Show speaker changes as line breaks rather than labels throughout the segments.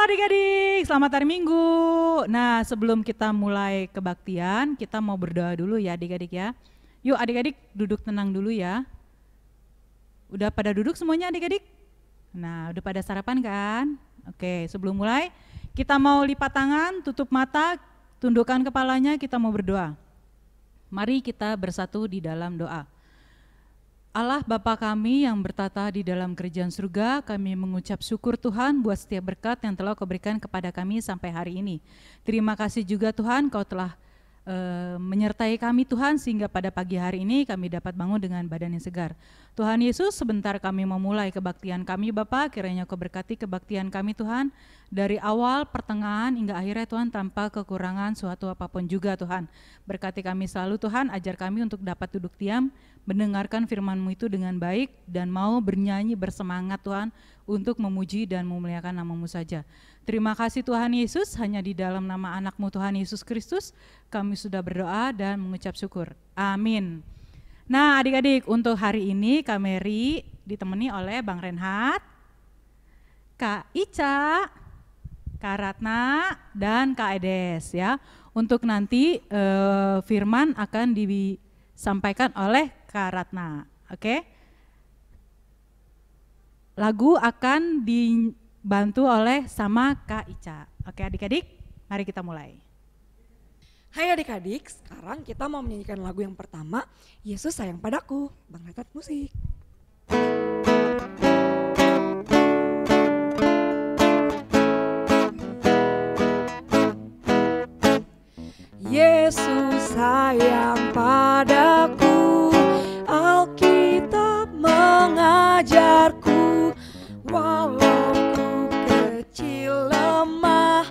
adik-adik, selamat hari Minggu. Nah, sebelum kita mulai kebaktian, kita mau berdoa dulu ya adik-adik ya. Yuk adik-adik duduk tenang dulu ya. Udah pada duduk semuanya adik-adik? Nah, udah pada sarapan kan? Oke, sebelum mulai kita mau lipat tangan, tutup mata, tundukkan kepalanya, kita mau berdoa. Mari kita bersatu di dalam doa. Allah Bapa kami yang bertata di dalam kerajaan surga, kami mengucap syukur Tuhan buat setiap berkat yang telah Kau berikan kepada kami sampai hari ini. Terima kasih juga Tuhan Kau telah menyertai kami Tuhan sehingga pada pagi hari ini kami dapat bangun dengan badan yang segar. Tuhan Yesus, sebentar kami memulai kebaktian kami Bapa, kiranya Kau berkati kebaktian kami Tuhan dari awal, pertengahan hingga akhirnya Tuhan tanpa kekurangan suatu apapun juga Tuhan. Berkati kami selalu Tuhan, ajar kami untuk dapat duduk diam, mendengarkan firman-Mu itu dengan baik dan mau bernyanyi bersemangat Tuhan untuk memuji dan memuliakan nama-Mu saja. Terima kasih Tuhan Yesus, hanya di dalam nama anak-Mu Tuhan Yesus Kristus kami sudah berdoa dan mengucap syukur. Amin. Nah adik-adik, untuk hari ini Kak Mary ditemani oleh Bang Renhat, Kak Ica, Kak Ratna, dan Kak Edes ya. Untuk nanti firman akan disampaikan oleh Kak Ratna, oke? Lagu akan dibantu oleh sama Kak Ica. Oke adik-adik, mari kita mulai.
Hai adik-adik, sekarang kita mau menyanyikan lagu yang pertama, Yesus Sayang Padaku, Bang Renhat musik. Yesus sayang padaku, Alkitab mengajarku, walau ku kecil lemah,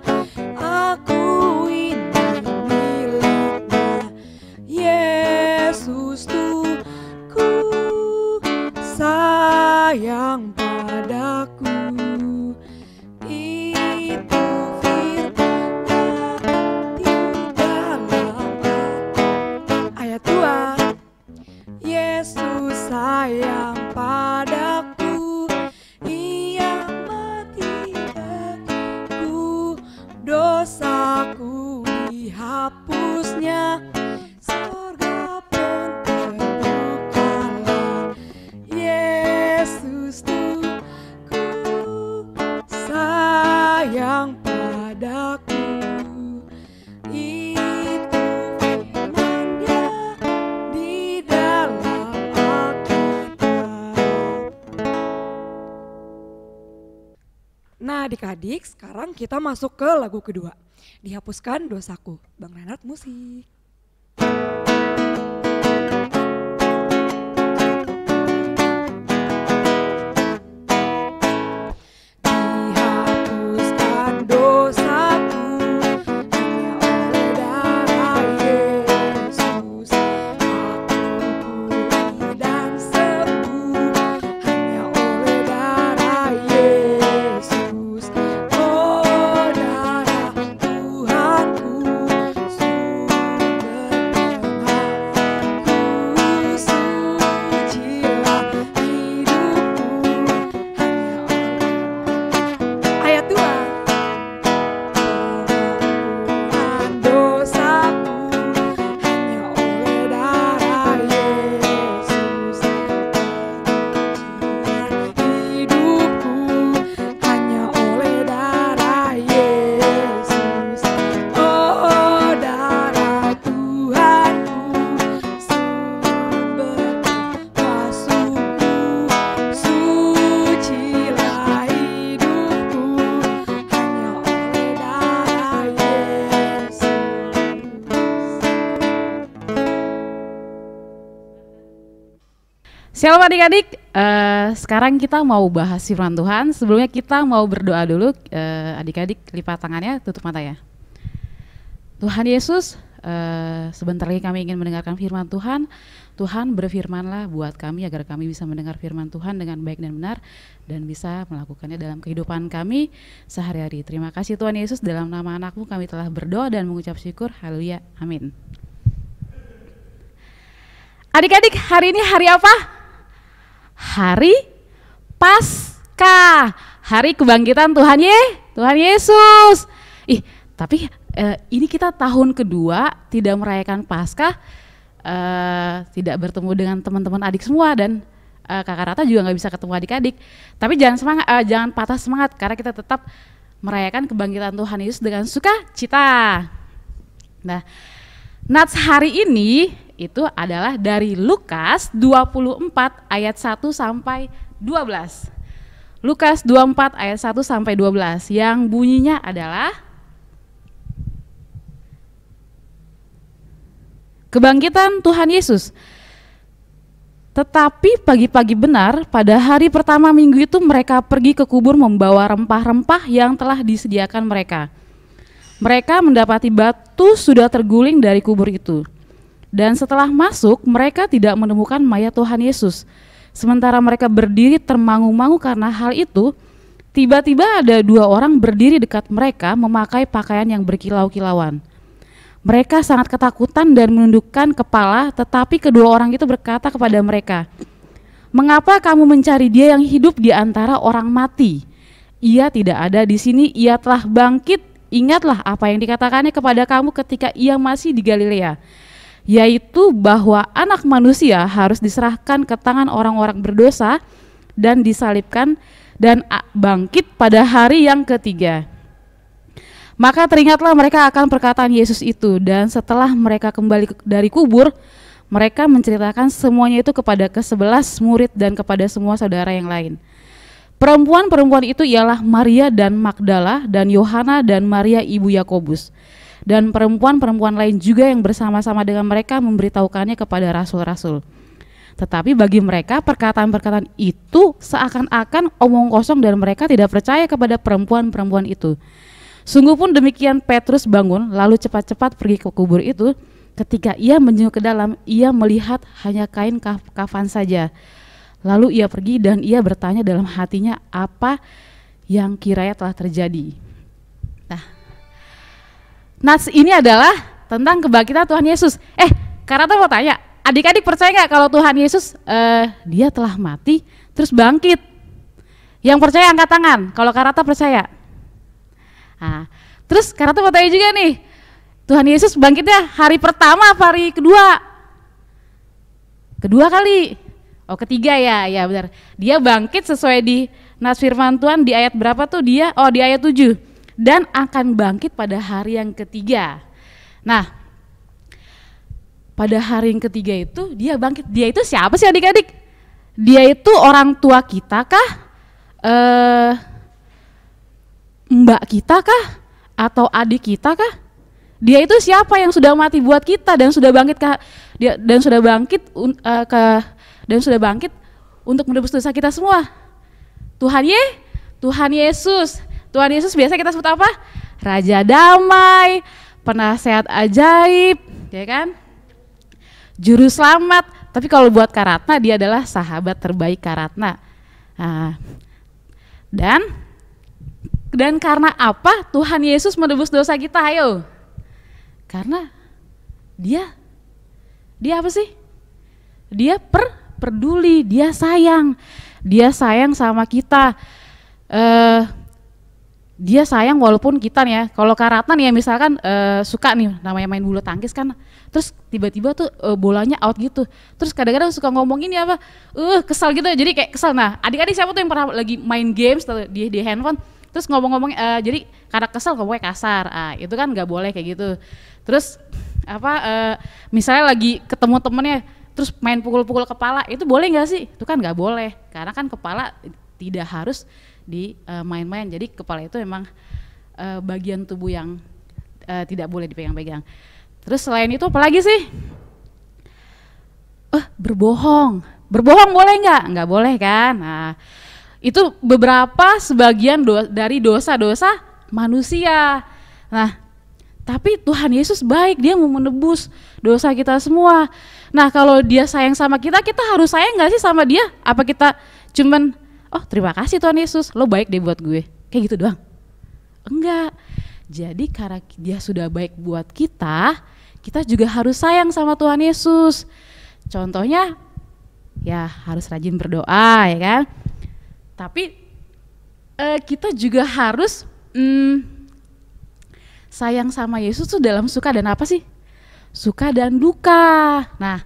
aku ini miliknya. Yesus tuh ku sayang padaku. Itu firman di dalam ayat 2. Yesus sayang padaku, Ia mati bagiku, dosaku dihapusnya, surga pun terbukalah. Yesus tuh ku sayang padaku. Itu firman-Nya di dalam Alkitab. Nah adik-adik, sekarang kita masuk ke lagu kedua, Dihapuskan Dosaku, Bang Renhat musik. Dihapuskan dosaku hanya oleh darah Yesus, aku pulih dan sembuh hanya oleh darah Yesus. Oh darah Tuhanku, sumber pengharapanku, sucilah hidupku hanya oleh ayat 2. Pengampunan dosaku hanya oleh darah Yesus, penyucian hidupku hanya oleh darah Yesus. Oh darah Tuhanku, sumber masukku, sucilah hidupku hanya oleh darah Yesus.
Shalom adik-adik, sekarang kita mau bahas firman Tuhan. Sebelumnya kita mau berdoa dulu, adik-adik lipat tangannya, tutup mata ya. Tuhan Yesus, sebentar lagi kami ingin mendengarkan firman Tuhan. Tuhan berfirmanlah buat kami agar kami bisa mendengar firman Tuhan dengan baik dan benar dan bisa melakukannya dalam kehidupan kami sehari-hari. Terima kasih Tuhan Yesus, dalam nama anak-Mu kami telah berdoa dan mengucap syukur. Haleluya, amin. Adik-adik, hari ini hari apa? Hari Paskah. hari kebangkitan Tuhan Yesus. Tapi ini kita tahun kedua tidak merayakan Paskah, tidak bertemu dengan teman-teman adik semua, dan Kakak Rata juga nggak bisa ketemu adik-adik. Tapi jangan patah semangat, karena kita tetap merayakan kebangkitan Tuhan Yesus dengan sukacita. Nah, nats hari ini itu adalah dari Lukas 24 ayat 1 sampai 12. Lukas 24 ayat 1 sampai 12 yang bunyinya adalah kebangkitan Tuhan Yesus. Tetapi pagi-pagi benar pada hari pertama minggu itu mereka pergi ke kubur membawa rempah-rempah yang telah disediakan mereka. Mereka mendapati batu sudah terguling dari kubur itu. Dan setelah masuk mereka tidak menemukan mayat Tuhan Yesus. Sementara mereka berdiri termangu-mangu karena hal itu, tiba-tiba ada 2 orang berdiri dekat mereka memakai pakaian yang berkilau-kilauan. Mereka sangat ketakutan dan menundukkan kepala, tetapi kedua orang itu berkata kepada mereka, "Mengapa kamu mencari Dia yang hidup di antara orang mati? Ia tidak ada di sini, Ia telah bangkit. Ingatlah apa yang dikatakannya kepada kamu ketika Ia masih di Galilea, yaitu bahwa Anak Manusia harus diserahkan ke tangan orang-orang berdosa dan disalibkan dan bangkit pada hari yang ketiga." Maka teringatlah mereka akan perkataan Yesus itu, dan setelah mereka kembali dari kubur, mereka menceritakan semuanya itu kepada ke-11 murid dan kepada semua saudara yang lain. Perempuan-perempuan itu ialah Maria dan Magdala dan Yohana dan Maria ibu Yakobus. Dan perempuan-perempuan lain juga yang bersama-sama dengan mereka memberitahukannya kepada rasul-rasul. Tetapi bagi mereka perkataan-perkataan itu seakan-akan omong kosong dan mereka tidak percaya kepada perempuan-perempuan itu. Sungguh pun demikian Petrus bangun lalu cepat-cepat pergi ke kubur itu. Ketika ia menjenguk ke dalam, ia melihat hanya kain kafan saja. Lalu ia pergi dan ia bertanya dalam hatinya apa yang kiranya telah terjadi. Nah, nats ini adalah tentang kebangkitan Tuhan Yesus. Karena mau tanya, adik-adik percaya nggak kalau Tuhan Yesus Dia telah mati terus bangkit? Yang percaya angkat tangan. Kalau Karata percaya. Nah, terus Karata mau tanya juga nih, Tuhan Yesus bangkitnya hari pertama apa hari kedua? Kedua kali. Oh, ketiga ya, ya benar. Dia bangkit sesuai di nats firman Tuhan di ayat berapa tuh dia? Oh, di ayat 7. Dan akan bangkit pada hari yang ketiga. Nah, pada hari yang ketiga itu dia bangkit. Dia itu siapa sih adik-adik? Dia itu orang tua kita kah? Mbak kita kah? Atau adik kita kah? Dia itu siapa yang sudah mati buat kita dan sudah bangkit dan sudah bangkit untuk menebus dosa kita semua? Tuhan Yesus. Tuhan Yesus biasa kita sebut apa? Raja damai, penasehat ajaib, ya kan? Juru selamat. Tapi kalau buat Karatna, dia adalah sahabat terbaik Karatna. Nah, dan karena apa Tuhan Yesus menebus dosa kita? Ayo. Karena dia apa sih? Dia peduli, dia sayang sama kita. Dia sayang walaupun kita nih ya, kalau Karatna nih ya misalkan suka nih namanya main bulu tangkis kan, terus tiba-tiba tuh bolanya out gitu, terus kadang-kadang suka ngomong ini apa, kesal gitu, jadi kayak kesal. Nah, adik-adik siapa tuh yang pernah lagi main games di handphone, terus ngomong-ngomong jadi karena kesel ngomongnya kasar, itu kan nggak boleh kayak gitu. Terus misalnya lagi ketemu temennya, terus main pukul-pukul kepala, itu boleh nggak sih? Itu kan nggak boleh, karena kan kepala tidak harus di main-main. Jadi kepala itu memang bagian tubuh yang tidak boleh dipegang-pegang. Terus selain itu apa lagi sih? Berbohong boleh nggak? Nggak boleh kan? Nah, itu sebagian dari dosa-dosa manusia. Nah, tapi Tuhan Yesus baik, dia mau menebus dosa kita semua. Nah, kalau dia sayang sama kita, kita harus sayang nggak sih sama dia? Apa kita cuman terima kasih Tuhan Yesus, lo baik deh buat gue, kayak gitu doang? Enggak. Jadi karena dia sudah baik buat kita juga harus sayang sama Tuhan Yesus. Contohnya ya harus rajin berdoa, ya kan? Tapi kita juga harus sayang sama Yesus tuh dalam suka dan apa sih? Suka dan duka. Nah,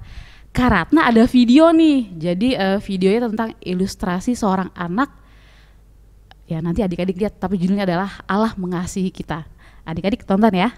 Kak Ratna ada video nih. Jadi videonya tentang ilustrasi seorang anak. Ya nanti adik-adik lihat, tapi judulnya adalah Allah mengasihi kita. Adik-adik tonton ya.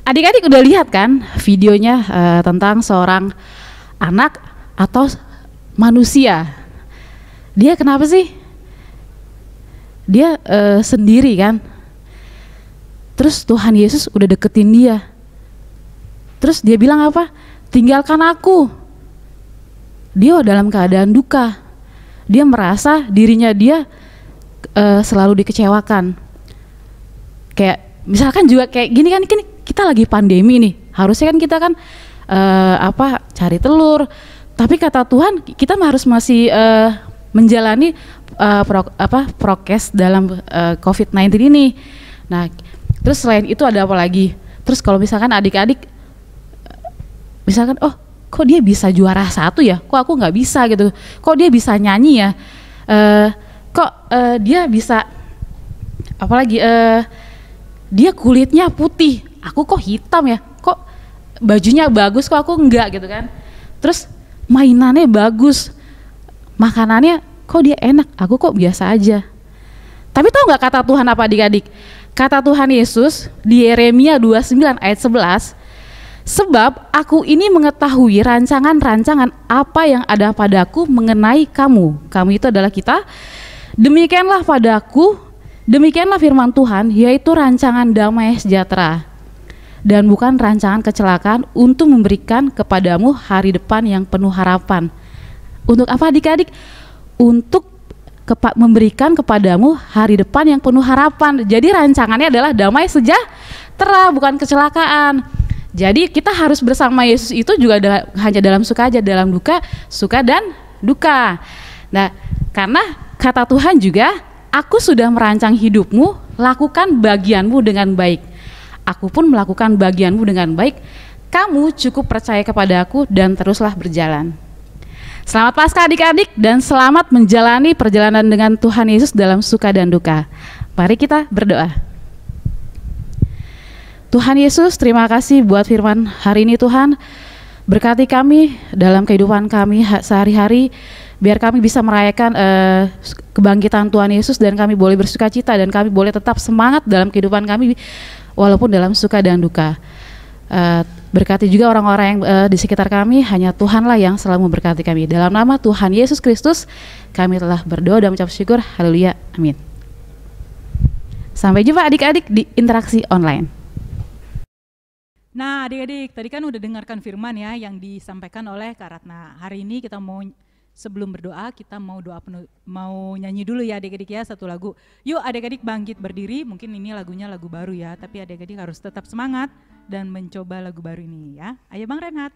Adik-adik udah lihat kan videonya tentang seorang anak atau manusia. Dia kenapa sih? Dia sendiri kan. Terus Tuhan Yesus udah deketin dia. Terus dia bilang apa? Tinggalkan aku. Dia dalam keadaan duka. Dia merasa dirinya dia selalu dikecewakan. Kayak misalkan juga kayak gini kan, kita lagi pandemi nih, harusnya kan kita kan cari telur, tapi kata Tuhan kita harus masih menjalani prokes dalam COVID-19 ini. Nah, terus selain itu ada apa lagi? Terus kalau misalkan adik-adik, misalkan, oh kok dia bisa juara 1 ya, kok aku nggak bisa gitu, kok dia bisa nyanyi ya, dia bisa, apalagi dia kulitnya putih, aku kok hitam ya, kok bajunya bagus, kok aku enggak gitu kan. Terus mainannya bagus, makanannya kok dia enak, aku kok biasa aja. Tapi tahu nggak kata Tuhan apa adik-adik? Kata Tuhan Yesus di Yeremia 29 ayat 11, sebab aku ini mengetahui rancangan-rancangan apa yang ada padaku mengenai kamu. Kamu itu adalah kita. Demikianlah padaku, demikianlah firman Tuhan, yaitu rancangan damai sejahtera dan bukan rancangan kecelakaan, untuk memberikan kepadamu hari depan yang penuh harapan. Untuk apa adik-adik? Untuk memberikan kepadamu hari depan yang penuh harapan. Jadi rancangannya adalah damai sejahtera, bukan kecelakaan. Jadi kita harus bersama Yesus itu juga hanya dalam suka aja, dalam duka, suka dan duka. Nah, karena kata Tuhan juga, aku sudah merancang hidupmu, lakukan bagianmu dengan baik. Aku pun melakukan bagianmu dengan baik. Kamu cukup percaya kepada aku dan teruslah berjalan. Selamat Paskah adik-adik dan selamat menjalani perjalanan dengan Tuhan Yesus dalam suka dan duka. Mari kita berdoa. Tuhan Yesus, terima kasih buat firman hari ini Tuhan. Berkati kami dalam kehidupan kami sehari-hari, biar kami bisa merayakan kebangkitan Tuhan Yesus dan kami boleh bersuka cita dan kami boleh tetap semangat dalam kehidupan kami walaupun dalam suka dan duka. Berkati juga orang-orang yang di sekitar kami, hanya Tuhanlah yang selalu memberkati kami. Dalam nama Tuhan Yesus Kristus kami telah berdoa dan mengucap syukur. Haleluya, amin. Sampai jumpa adik-adik di interaksi online.
Nah adik-adik, tadi kan udah dengarkan firman ya yang disampaikan oleh Kak Ratna. Hari ini kita mau, sebelum berdoa kita mau mau nyanyi dulu ya adik-adik ya, satu lagu. Yuk adik-adik bangkit berdiri, mungkin ini lagunya lagu baru ya, tapi adik-adik harus tetap semangat dan mencoba lagu baru ini ya. Ayo Bang Renhat.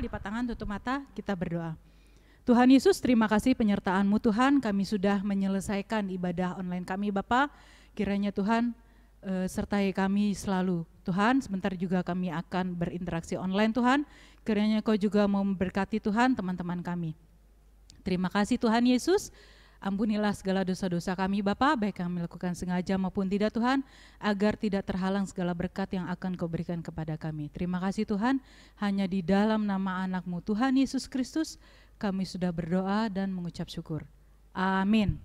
Lipat tangan, tutup mata, kita berdoa. Tuhan Yesus, terima kasih penyertaan-Mu Tuhan, kami sudah menyelesaikan ibadah online kami Bapa. Kiranya Tuhan sertai kami selalu. Tuhan, sebentar juga kami akan berinteraksi online Tuhan. Kiranya Kau juga mau memberkati Tuhan teman-teman kami. Terima kasih Tuhan Yesus. Ampunilah segala dosa-dosa kami Bapa, baik kami lakukan sengaja maupun tidak Tuhan, agar tidak terhalang segala berkat yang akan Kau berikan kepada kami. Terima kasih Tuhan, hanya di dalam nama anak-Mu Tuhan Yesus Kristus, kami sudah berdoa dan mengucap syukur. Amin.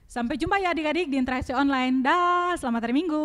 Sampai jumpa ya adik-adik di interaksi online. Dah, selamat hari Minggu.